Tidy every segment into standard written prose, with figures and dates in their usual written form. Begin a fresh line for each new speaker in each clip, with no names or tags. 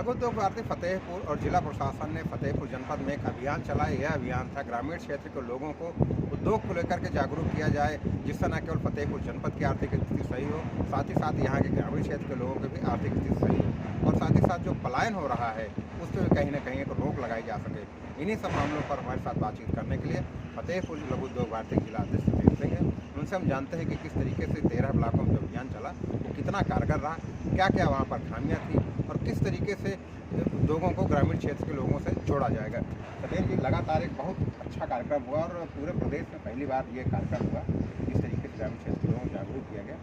लघु उद्योग भारती फतेहपुर और जिला प्रशासन ने फतेहपुर जनपद में एक अभियान चलाया। यह अभियान था ग्रामीण क्षेत्र के लोगों को उद्योग को लेकर के जागरूक किया जाए, जिससे न केवल फतेहपुर जनपद की आर्थिक स्थिति सही हो, साथ ही साथ यहाँ के ग्रामीण क्षेत्र के लोगों की भी आर्थिक स्थिति सही हो और साथ ही साथ जो पलायन हो रहा है उस पर भी कहीं ना कहीं एक रोक लगाई जा सके। इन्हीं सब मामलों पर हमारे साथ बातचीत करने के लिए फतेहपुर लघु उद्योग भारती जिला अध्यक्ष सुधीर सिंह हैं। उनसे हम जानते हैं कि किस तरीके से 13 ब्लॉकों में जो अभियान चला वो कितना कारगर रहा, क्या क्या वहाँ पर खामियाँ थी और किस तरीके से उद्योगों को ग्रामीण क्षेत्र के लोगों से जोड़ा जाएगा। सत्येंद्र जी, लगातार एक बहुत अच्छा कार्यक्रम हुआ और पूरे प्रदेश में पहली बार ये कार्यक्रम हुआ जिस तरीके से ग्रामीण क्षेत्र के लोगों को जागरूक किया गया।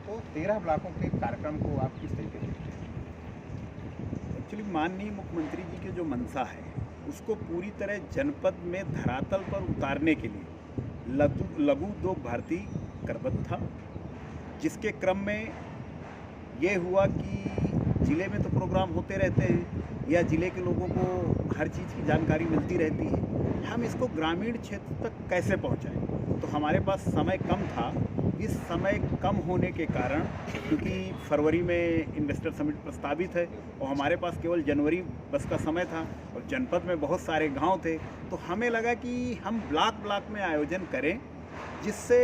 तो 13 ब्लॉकों के कार्यक्रम को आप किस तरीके से देखते हैं?
एक्चुअली माननीय मुख्यमंत्री जी की जो मंशा है उसको पूरी तरह जनपद में धरातल पर उतारने के लिए लघु उद्योग भारती करबद्ध था, जिसके क्रम में ये हुआ कि ज़िले में तो प्रोग्राम होते रहते हैं या ज़िले के लोगों को हर चीज़ की जानकारी मिलती रहती है, हम इसको ग्रामीण क्षेत्र तक कैसे पहुंचाएं। तो हमारे पास समय कम था। इस समय कम होने के कारण, क्योंकि फरवरी में इन्वेस्टर समिट प्रस्तावित है और हमारे पास केवल जनवरी बस का समय था और जनपद में बहुत सारे गांव थे, तो हमें लगा कि हम ब्लॉक में आयोजन करें जिससे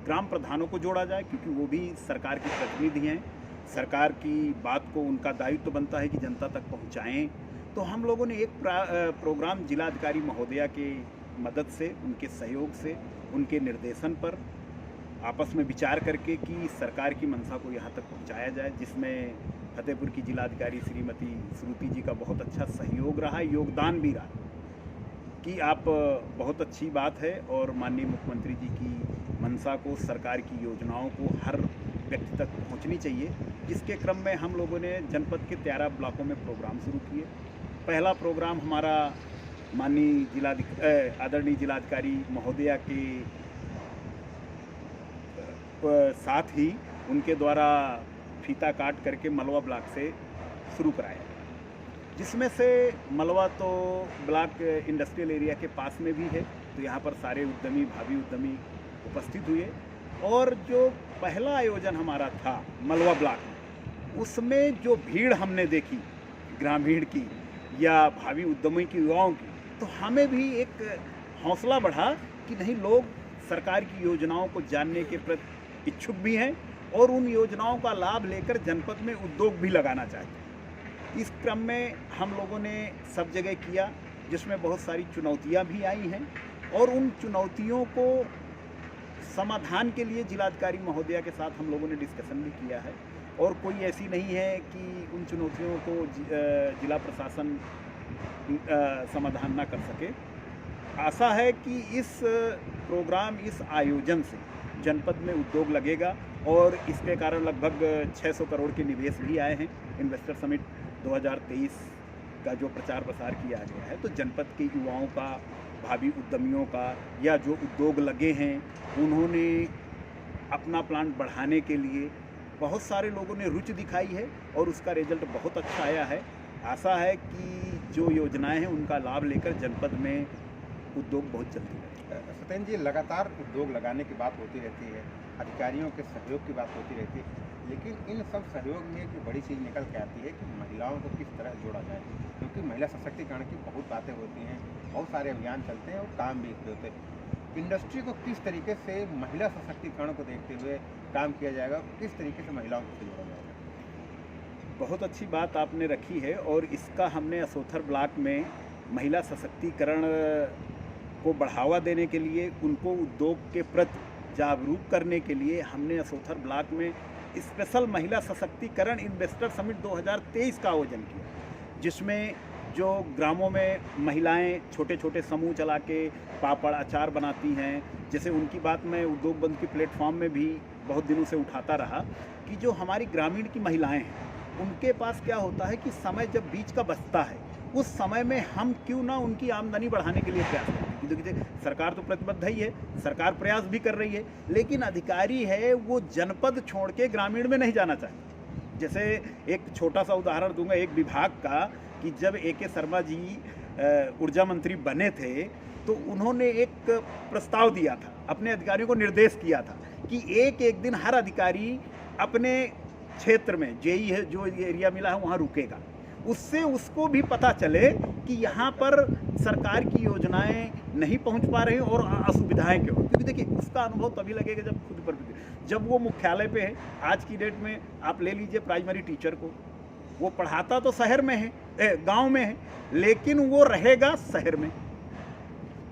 ग्राम प्रधानों को जोड़ा जाए, क्योंकि वो भी सरकार के प्रतिनिधि हैं। सरकार की बात को उनका दायित्व बनता है कि जनता तक पहुंचाएं। तो हम लोगों ने एक प्रोग्राम जिलाधिकारी महोदया के मदद से, उनके सहयोग से, उनके निर्देशन पर आपस में विचार करके कि सरकार की मंशा को यहाँ तक पहुँचाया जाए, जिसमें फतेहपुर की जिलाधिकारी श्रीमती श्रुति जी का बहुत अच्छा सहयोग रहा, योगदान भी रहा कि आप बहुत अच्छी बात है और माननीय मुख्यमंत्री जी की मंशा को, सरकार की योजनाओं को हर व्यक्ति तक पहुंचनी चाहिए। जिसके क्रम में हम लोगों ने जनपद के 13 ब्लॉकों में प्रोग्राम शुरू किए। पहला प्रोग्राम हमारा माननीय आदरणीय जिलाधिकारी महोदया के साथ ही उनके द्वारा फीता काट करके मलवा ब्लॉक से शुरू कराया, जिसमें से मलवा तो ब्लॉक इंडस्ट्रियल एरिया के पास में भी है, तो यहाँ पर सारे उद्यमी, भावी उद्यमी उपस्थित हुए। और जो पहला आयोजन हमारा था मलवा ब्लॉक में, उसमें जो भीड़ हमने देखी ग्रामीण की या भावी उद्यमी की, युवाओं की, तो हमें भी एक हौसला बढ़ा कि नहीं, लोग सरकार की योजनाओं को जानने के प्रति इच्छुक भी हैं और उन योजनाओं का लाभ लेकर जनपद में उद्योग भी लगाना चाहते हैं। इस क्रम में हम लोगों ने सब जगह किया, जिसमें बहुत सारी चुनौतियां भी आई हैं और उन चुनौतियों को समाधान के लिए जिलाधिकारी महोदया के साथ हम लोगों ने डिस्कशन भी किया है और कोई ऐसी नहीं है कि उन चुनौतियों को जिला प्रशासन समाधान ना कर सके। आशा है कि इस प्रोग्राम, इस आयोजन से जनपद में उद्योग लगेगा और इसके कारण लगभग 600 करोड़ के निवेश भी आए हैं। इन्वेस्टर समिट 2023 का जो प्रचार प्रसार किया गया है, तो जनपद के युवाओं का, भावी उद्यमियों का या जो उद्योग लगे हैं, उन्होंने अपना प्लांट बढ़ाने के लिए बहुत सारे लोगों ने रुचि दिखाई है और उसका रिजल्ट बहुत अच्छा आया है। आशा है कि जो योजनाएं हैं उनका लाभ लेकर जनपद में उद्योग बहुत जल्दी है।
सत्येंद्र जी, लगातार उद्योग लगाने की बात होती रहती है, अधिकारियों के सहयोग की बात होती रहती है, लेकिन इन सब सहयोग में एक बड़ी चीज़ निकल के आती है कि महिलाओं को किस तरह जोड़ा जाए, क्योंकि महिला सशक्तिकरण की बहुत बातें होती हैं, बहुत सारे अभियान चलते हैं और काम भी होते हैं। इंडस्ट्री को किस तरीके से महिला सशक्तिकरण को देखते हुए काम किया जाएगा, किस तरीके से महिलाओं को जोड़ा जाएगा?
बहुत अच्छी बात आपने रखी है और इसका हमने असोथर ब्लॉक में महिला सशक्तिकरण को बढ़ावा देने के लिए, उनको उद्योग के प्रति जागरूक करने के लिए हमने असोथर ब्लॉक में स्पेशल महिला सशक्तिकरण इन्वेस्टर समिट 2023 का आयोजन किया, जिसमें जो ग्रामों में महिलाएं छोटे छोटे समूह चला के पापड़, अचार बनाती हैं। जैसे उनकी बात मैं उद्योग बंधु की प्लेटफॉर्म में भी बहुत दिनों से उठाता रहा कि जो हमारी ग्रामीण की महिलाएं हैं, उनके पास क्या होता है कि समय जब बीच का बचता है, उस समय में हम क्यों ना उनकी आमदनी बढ़ाने के लिए प्रयास करें। क्योंकि सरकार तो प्रतिबद्ध ही है, सरकार प्रयास भी कर रही है, लेकिन अधिकारी है वो जनपद छोड़ के ग्रामीण में नहीं जाना चाहते। जैसे एक छोटा सा उदाहरण दूंगा एक विभाग का, कि जब A.K. शर्मा जी ऊर्जा मंत्री बने थे, तो उन्होंने एक प्रस्ताव दिया था, अपने अधिकारियों को निर्देश किया था कि एक दिन हर अधिकारी अपने क्षेत्र में, जेई है जो एरिया मिला है वहाँ रुकेगा, उससे उसको भी पता चले कि यहाँ पर सरकार की योजनाएं नहीं पहुँच पा रही और असुविधाएं क्यों। क्योंकि देखिए उसका अनुभव तभी लगेगा जब खुद पर, जब वो मुख्यालय पे है। आज की डेट में आप ले लीजिए प्राइमरी टीचर को, वो पढ़ाता तो शहर में है, गांव में है, लेकिन वो रहेगा शहर में,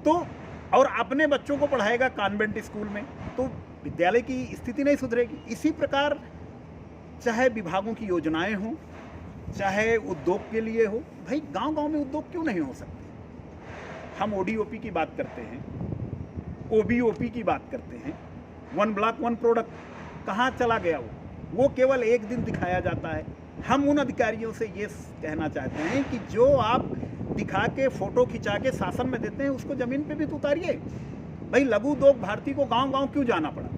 तो और अपने बच्चों को पढ़ाएगा कॉन्वेंट स्कूल में, तो विद्यालय की स्थिति नहीं सुधरेगी। इसी प्रकार चाहे विभागों की योजनाएं हों, चाहे उद्योग के लिए हो, भाई गांव-गांव में उद्योग क्यों नहीं हो सकते। हम ओडीओपी की बात करते हैं, ओबीओपी की बात करते हैं, वन ब्लॉक वन प्रोडक्ट कहाँ चला गया वो केवल एक दिन दिखाया जाता है। हम उन अधिकारियों से ये कहना चाहते हैं कि जो आप दिखा के फोटो खिंचा के शासन में देते हैं उसको जमीन पे भी तो उतारिए। भाई लघु उद्योग भारती को गांव-गांव क्यों जाना पड़ा।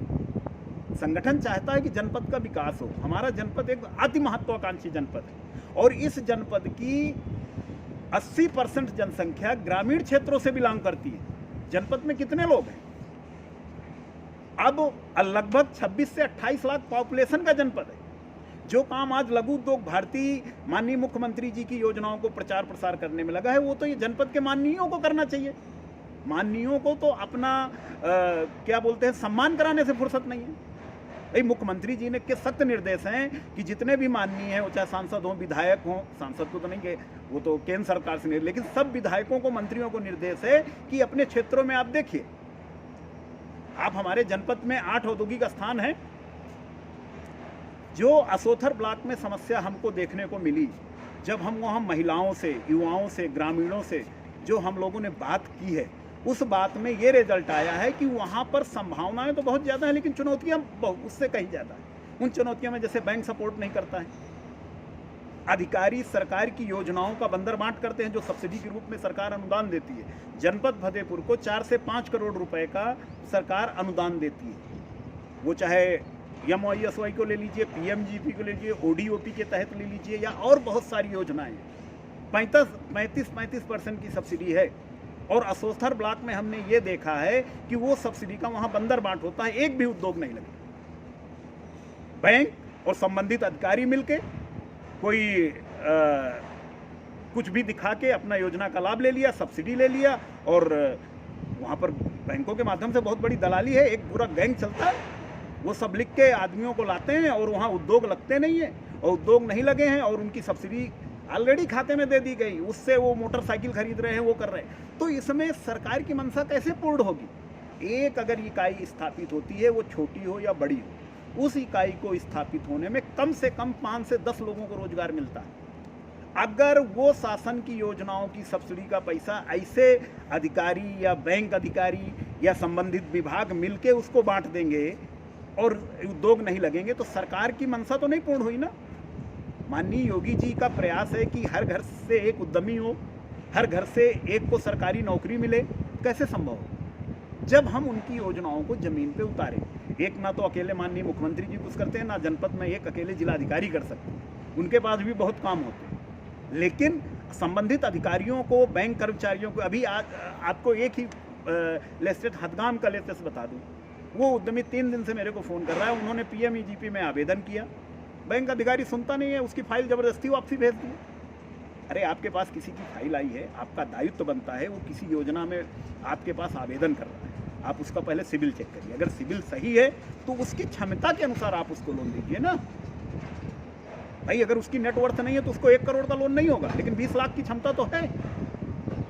संगठन चाहता है कि जनपद का विकास हो। हमारा जनपद एक अति महत्वाकांक्षी जनपद है और इस जनपद की 80% जनसंख्या ग्रामीण क्षेत्रों से बिलोंग करती है। जनपद में कितने लोग हैं? अब लगभग 26 से 28 लाख पॉपुलेशन का जनपद है। जो काम आज लघु उद्योग भारती माननीय मुख्यमंत्री जी की योजनाओं को प्रचार प्रसार करने में लगा है, वो तो ये जनपद के माननीयों को करना चाहिए। माननीयों को तो अपना क्या बोलते हैं, सम्मान कराने से फुर्सत नहीं है। भाई मुख्यमंत्री जी ने के सख्त निर्देश हैं कि जितने भी माननीय हैं, वो चाहे सांसद हों, विधायक हों, सांसद को तो नहीं, वो तो केंद्र सरकार से नहीं, लेकिन सब विधायकों को, मंत्रियों को निर्देश है कि अपने क्षेत्रों में आप देखिए, आप हमारे जनपद में 8 औद्योगिक स्थान हैं। जो असोथर ब्लॉक में समस्या हमको देखने को मिली, जब हम वहाँ महिलाओं से, युवाओं से, ग्रामीणों से जो हम लोगों ने बात की है, उस बात में ये रिजल्ट आया है कि वहाँ पर संभावनाएं तो बहुत ज़्यादा हैं, लेकिन चुनौतियाँ उससे कहीं ज़्यादा हैं। उन चुनौतियों में जैसे बैंक सपोर्ट नहीं करता है, अधिकारी सरकार की योजनाओं का बंदर बांट करते हैं जो सब्सिडी के रूप में सरकार अनुदान देती है। जनपद फतेहपुर को 4 से 5 करोड़ रुपए का सरकार अनुदान देती है। वो चाहे MOESY को ले लीजिए, PMGP को ले लीजिए, ODOP के तहत ले लीजिए, या और बहुत सारी योजनाएं। 35% की सब्सिडी है। और असोथर ब्लॉक में हमने ये देखा है कि वो सब्सिडी का वहाँ बंदर बांट होता है, एक भी उद्योग नहीं लगे। बैंक और संबंधित अधिकारी मिलके कोई कुछ भी दिखा के अपना योजना का लाभ ले लिया, सब्सिडी ले लिया, और वहाँ पर बैंकों के माध्यम से बहुत बड़ी दलाली है, एक पूरा गैंग चलता है। वो सब लिख के आदमियों को लाते हैं और वहाँ उद्योग लगते नहीं हैं, और उद्योग नहीं लगे हैं और उनकी सब्सिडी ऑलरेडी खाते में दे दी गई, उससे वो मोटरसाइकिल खरीद रहे हैं, वो कर रहे हैं। तो इसमें सरकार की मंशा कैसे पूर्ण होगी। एक अगर इकाई स्थापित होती है, वो छोटी हो या बड़ी हो, उस इकाई को स्थापित होने में कम से कम 5 से 10 लोगों को रोजगार मिलता है। अगर वो शासन की योजनाओं की सब्सिडी का पैसा ऐसे अधिकारी या बैंक अधिकारी या संबंधित विभाग मिलके उसको बांट देंगे और उद्योग नहीं लगेंगे, तो सरकार की मंशा तो नहीं पूर्ण हुई ना। माननीय योगी जी का प्रयास है कि हर घर से एक उद्यमी हो, हर घर से एक को सरकारी नौकरी मिले। कैसे संभव हो जब हम उनकी योजनाओं को जमीन पे उतारें। एक ना तो अकेले माननीय मुख्यमंत्री जी कुछ करते हैं, ना जनपद में एक अकेले जिलाधिकारी कर सकते हैं, उनके पास भी बहुत काम होते हैं। लेकिन संबंधित अधिकारियों को, बैंक कर्मचारियों को, अभी आपको एक ही लेस्टेट हदगाम का लेटेस्ट बता दूं, वो उद्यमी 3 दिन से मेरे को फ़ोन कर रहा है। उन्होंने PMEGP में आवेदन किया, बैंक अधिकारी सुनता नहीं है, उसकी फाइल ज़बरदस्ती वापसी भेज दी। अरे आपके पास किसी की फाइल आई है, आपका दायित्व बनता है, वो किसी योजना में आपके पास आवेदन कर रहा है, आप उसका पहले सिविल चेक करिए। अगर सिविल सही है तो उसकी क्षमता के अनुसार आप उसको लोन दीजिए ना। भाई अगर उसकी नेटवर्थ नहीं है तो उसको 1 करोड़ का लोन नहीं होगा, लेकिन 20 लाख की क्षमता तो है,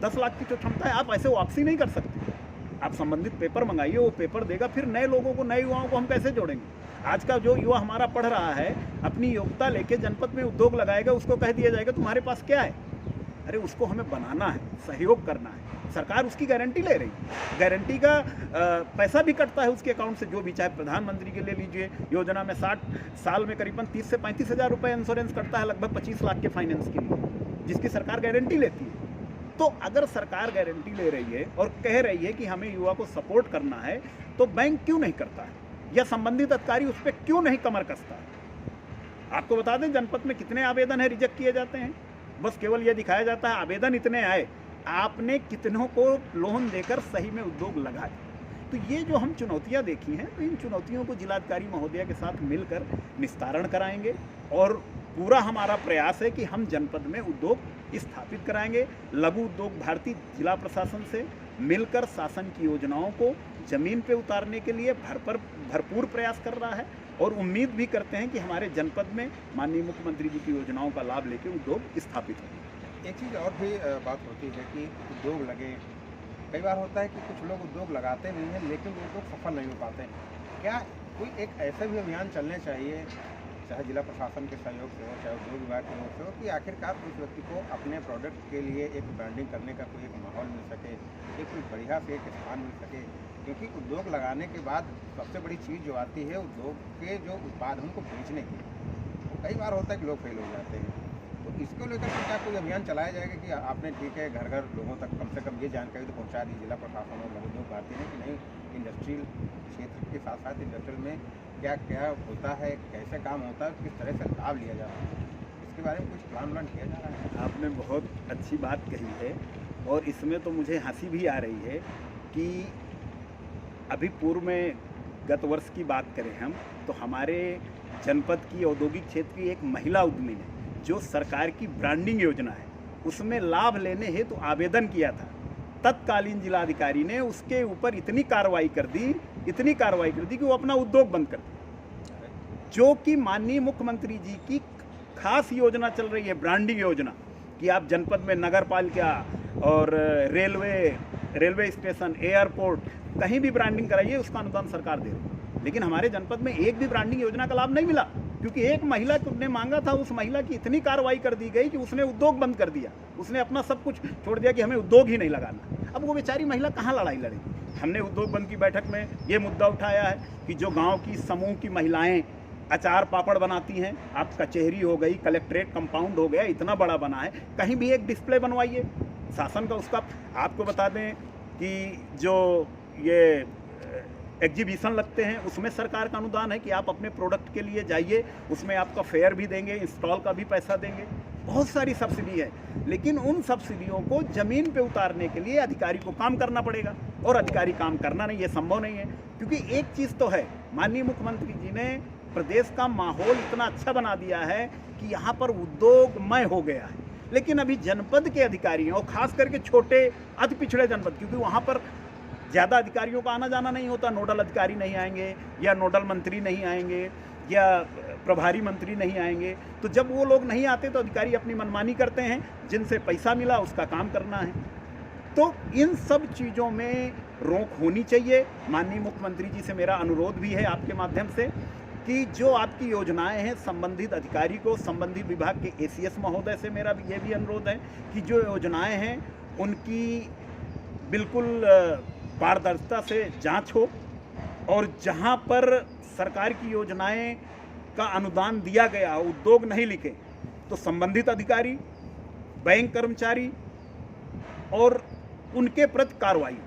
10 लाख की जो क्षमता है, आप ऐसे वापसी नहीं कर सकते। आप संबंधित पेपर मंगाइए, वो पेपर देगा, फिर नए लोगों को, नए युवाओं को हम कैसे जोड़ेंगे। आज का जो युवा हमारा पढ़ रहा है, अपनी योग्यता लेके जनपद में उद्योग लगाएगा, उसको कह दिया जाएगा तुम्हारे पास क्या है। अरे उसको हमें बनाना है, सहयोग करना है। सरकार उसकी गारंटी ले रही है, गारंटी का पैसा भी कटता है उसके अकाउंट से, जो भी, चाहे प्रधानमंत्री के ले लीजिए, योजना में 60 साल में करीबन 30 से 35 हज़ार रुपये इंश्योरेंस कटता है, लगभग 25 लाख के फाइनेंस के लिए, जिसकी सरकार गारंटी लेती है। तो अगर सरकार गारंटी ले रही है और कह रही है कि हमें युवा को सपोर्ट करना है, तो बैंक क्यों नहीं करता है, या संबंधित अधिकारी उस पर क्यों नहीं कमर कसता है। आपको बता दें जनपद में कितने आवेदन है रिजेक्ट किए जाते हैं, बस केवल ये दिखाया जाता है आवेदन इतने आए, आपने कितनों को लोन देकर सही में उद्योग लगाए। तो ये जो हम चुनौतियां देखी हैं, तो इन चुनौतियों को जिलाधिकारी महोदया के साथ मिलकर निस्तारण कराएंगे और पूरा हमारा प्रयास है कि हम जनपद में उद्योग स्थापित कराएंगे। लघु उद्योग भारती जिला प्रशासन से मिलकर शासन की योजनाओं को जमीन पे उतारने के लिए भरपूर प्रयास कर रहा है और उम्मीद भी करते हैं कि हमारे जनपद में माननीय मुख्यमंत्री जी की योजनाओं का लाभ लेकर उद्योग स्थापित होंगे।
एक चीज़ और भी बात होती है कि उद्योग लगे, कई बार होता है कि कुछ लोग उद्योग लगाते नहीं हैं लेकिन उद्योग सफल नहीं हो पाते हैं। क्या कोई एक ऐसा भी अभियान चलने चाहिए, चाहे जिला प्रशासन के सहयोग से हो, चाहे उद्योग विभाग के सहयोग से हो, कि आखिरकार उस व्यक्ति को अपने प्रोडक्ट के लिए एक ब्रांडिंग करने का कोई एक माहौल मिल सके, एक कोई बढ़िया से एक स्थान मिल सके? क्योंकि उद्योग लगाने के बाद सबसे बड़ी चीज़ जो आती है उद्योग के जो उत्पाद हैं उनको बेचने की, तो कई बार होता है कि लोग फेल हो जाते हैं। तो इसको लेकर के क्या कोई अभियान चलाया जाएगा कि आपने ठीक है घर घर लोगों तक कम से कम ये जानकारी तो पहुँचा दी जिला प्रशासन और लघु उद्योग भारती ने कि नहीं, इंडस्ट्रियल क्षेत्र के साथ साथ इंडस्ट्रियल में क्या क्या होता है, कैसे काम होता है, किस तरह से लाभ लिया जा रहा है, इसके बारे में कुछ प्लान किया जा रहा है?
आपने बहुत अच्छी बात कही है और इसमें तो मुझे हंसी भी आ रही है कि अभी पूर्व में गत वर्ष की बात करें हम तो हमारे जनपद की औद्योगिक क्षेत्र की एक महिला उद्यमी ने जो सरकार की ब्रांडिंग योजना है उसमें लाभ लेने हेतु आवेदन किया था। तत्कालीन जिलाधिकारी ने उसके ऊपर इतनी कार्रवाई कर दी कि वो अपना उद्योग बंद कर दिया, जो कि माननीय मुख्यमंत्री जी की खास योजना चल रही है, ब्रांडिंग योजना, कि आप जनपद में नगर पालिका और रेलवे स्टेशन, एयरपोर्ट कहीं भी ब्रांडिंग कराइए, उसका अनुदान सरकार दे रही है। लेकिन हमारे जनपद में एक भी ब्रांडिंग योजना का लाभ नहीं मिला क्योंकि एक महिला ने मांगा था, उस महिला की इतनी कार्रवाई कर दी गई कि उसने उद्योग बंद कर दिया, उसने अपना सब कुछ छोड़ दिया कि हमें उद्योग ही नहीं लगाना। अब वो बेचारी महिला कहाँ लड़ाई लड़ेगी? हमने उद्योग बंद की बैठक में ये मुद्दा उठाया है कि जो गाँव की समूह की महिलाएँ अचार पापड़ बनाती हैं, आप कचहरी हो गई, कलेक्ट्रेट कंपाउंड हो गया, इतना बड़ा बना है, कहीं भी एक डिस्प्ले बनवाइए शासन का। उसका आपको बता दें कि जो ये एग्जीबिशन लगते हैं उसमें सरकार का अनुदान है कि आप अपने प्रोडक्ट के लिए जाइए, उसमें आपका फेयर भी देंगे, इंस्टॉल का भी पैसा देंगे, बहुत सारी सब्सिडी है। लेकिन उन सब्सिडियों को ज़मीन पे उतारने के लिए अधिकारी को काम करना पड़ेगा और अधिकारी काम करना नहीं, ये संभव नहीं है। क्योंकि एक चीज़ तो है, माननीय मुख्यमंत्री जी ने प्रदेश का माहौल इतना अच्छा बना दिया है कि यहाँ पर उद्योगमय हो गया है, लेकिन अभी जनपद के अधिकारी और खास करके छोटे अति पिछड़े जनपद, क्योंकि वहाँ पर ज़्यादा अधिकारियों का आना जाना नहीं होता, नोडल अधिकारी नहीं आएंगे या नोडल मंत्री नहीं आएंगे या प्रभारी मंत्री नहीं आएंगे, तो जब वो लोग नहीं आते तो अधिकारी अपनी मनमानी करते हैं, जिनसे पैसा मिला उसका काम करना है। तो इन सब चीज़ों में रोक होनी चाहिए। माननीय मुख्यमंत्री जी से मेरा अनुरोध भी है आपके माध्यम से कि जो आपकी योजनाएं हैं, संबंधित अधिकारी को, संबंधित विभाग के एसीएस महोदय से मेरा ये भी अनुरोध है कि जो योजनाएं हैं उनकी बिल्कुल पारदर्शिता से जांच हो और जहां पर सरकार की योजनाएं का अनुदान दिया गया, उद्योग नहीं लिखे, तो संबंधित अधिकारी, बैंक कर्मचारी और उनके प्रति कार्रवाई,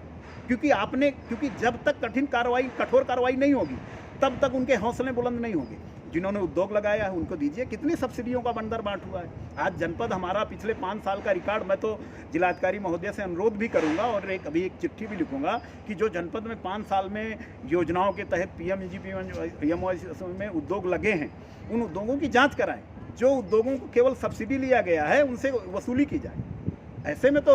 क्योंकि जब तक कठोर कार्रवाई नहीं होगी तब तक उनके हौसले बुलंद नहीं होंगे। जिन्होंने उद्योग लगाया है उनको दीजिए, कितनी सब्सिडियों का बंडर बांट हुआ है। आज जनपद हमारा पिछले 5 साल का रिकॉर्ड, मैं तो जिलाधिकारी महोदय से अनुरोध भी करूंगा और अभी एक चिट्ठी भी लिखूंगा कि जो जनपद में 5 साल में योजनाओं के तहत पीएमजीपीएमवाई में उद्योग लगे हैं, उन उद्योगों की जाँच कराएँ। जो उद्योगों को केवल सब्सिडी लिया गया है उनसे वसूली की जाए। ऐसे में तो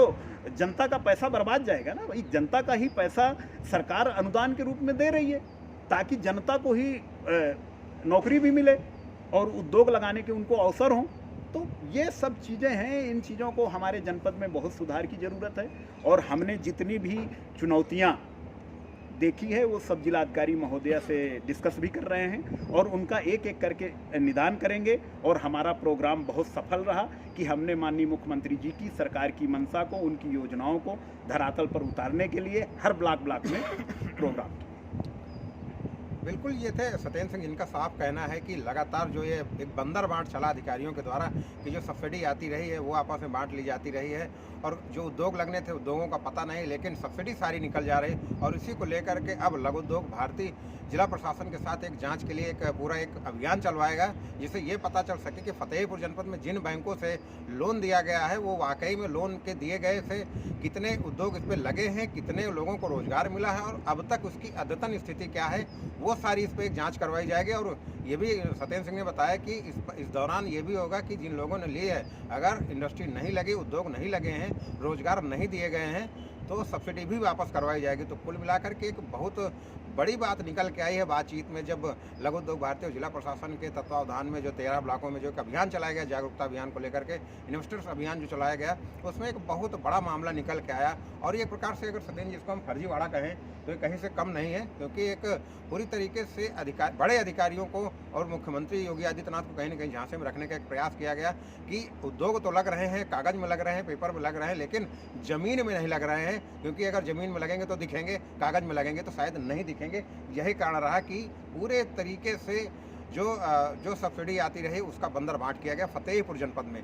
जनता का पैसा बर्बाद जाएगा ना। भाई, जनता का ही पैसा सरकार अनुदान के रूप में दे रही है ताकि जनता को ही नौकरी भी मिले और उद्योग लगाने के उनको अवसर हों। तो ये सब चीज़ें हैं, इन चीज़ों को हमारे जनपद में बहुत सुधार की ज़रूरत है और हमने जितनी भी चुनौतियाँ देखी है वो सब जिलाधिकारी महोदया से डिस्कस भी कर रहे हैं और उनका एक एक करके निदान करेंगे। और हमारा प्रोग्राम बहुत सफल रहा कि हमने माननीय मुख्यमंत्री जी की सरकार की मंशा को, उनकी योजनाओं को धरातल पर उतारने के लिए हर ब्लॉक में प्रोग्राम किया।
बिल्कुल, ये थे सत्येंद्र सिंह, इनका साफ कहना है कि लगातार जो ये एक बंदर बांट चला अधिकारियों के द्वारा कि जो सब्सिडी आती रही है वो आपस में बांट ली जाती रही है और जो उद्योग लगने थे उद्योगों का पता नहीं, लेकिन सब्सिडी सारी निकल जा रही। और इसी को लेकर के अब लघु उद्योग भारती जिला प्रशासन के साथ एक जांच के लिए एक पूरा एक अभियान चलवाएगा, जिससे ये पता चल सके कि फतेहपुर जनपद में जिन बैंकों से लोन दिया गया है वो वाकई में लोन के दिए गए से कितने उद्योग इस पर लगे हैं, कितने लोगों को रोजगार मिला है और अब तक उसकी अद्यतन स्थिति क्या है, वो बहुत सारी इस पर एक जांच करवाई जाएगी। और ये भी सत्येंद्र सिंह ने बताया कि इस दौरान ये भी होगा कि जिन लोगों ने लिए है, अगर इंडस्ट्री नहीं लगी, उद्योग नहीं लगे हैं, रोजगार नहीं दिए गए हैं, तो सब्सिडी भी वापस करवाई जाएगी। तो कुल मिलाकर के एक बहुत बड़ी बात निकल के आई है बातचीत में, जब लघु उद्योग भारती और जिला प्रशासन के तत्वावधान में जो 13 ब्लॉकों में जो एक अभियान चलाया गया, जागरूकता अभियान को लेकर के, इन्वेस्टर्स अभियान जो चलाया गया, उसमें एक बहुत बड़ा मामला निकल के आया। और ये एक प्रकार से अगर सत्येंद्र जिसको हम फर्जीवाड़ा कहें तो ये कहीं से कम नहीं है, क्योंकि एक पूरी तरीके से बड़े अधिकारियों को और मुख्यमंत्री योगी आदित्यनाथ को कहीं न कहीं झांसे में रखने का एक प्रयास किया गया कि उद्योग तो लग रहे हैं, कागज में लग रहे हैं, पेपर में लग रहे हैं, लेकिन ज़मीन में नहीं लग रहे हैं, क्योंकि अगर ज़मीन में लगेंगे तो दिखेंगे, कागज में लगेंगे तो शायद नहीं दिखेंगे। यही कारण रहा कि पूरे तरीके से जो सब्सिडी आती रही उसका बंदर बांट किया गया फतेहपुर जनपद में।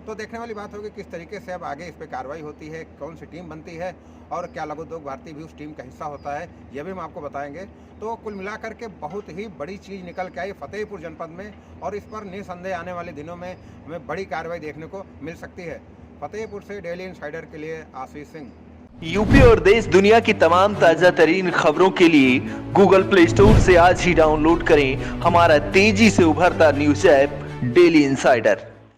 तो देखने वाली बात होगी किस तरीके से अब आगे इस पर कार्रवाई होती है, कौन सी टीम बनती है और क्या लघु उद्योग भारती भी उस टीम का हिस्सा होता है, यह भी हम आपको बताएंगे। तो कुल मिलाकर के बहुत ही बड़ी चीज़ निकल के आई फतेहपुर जनपद में, और इस पर निसंदेह आने वाले दिनों में हमें बड़ी कार्रवाई देखने को मिल सकती है। फतेहपुर से डेली इनसाइडर के लिए आशीष सिंह।
यूपी और देश दुनिया की तमाम ताजा तरीन खबरों के लिए गूगल प्ले स्टोर से आज ही डाउनलोड करें हमारा तेजी से उभरता न्यूज ऐप डेली इनसाइडर।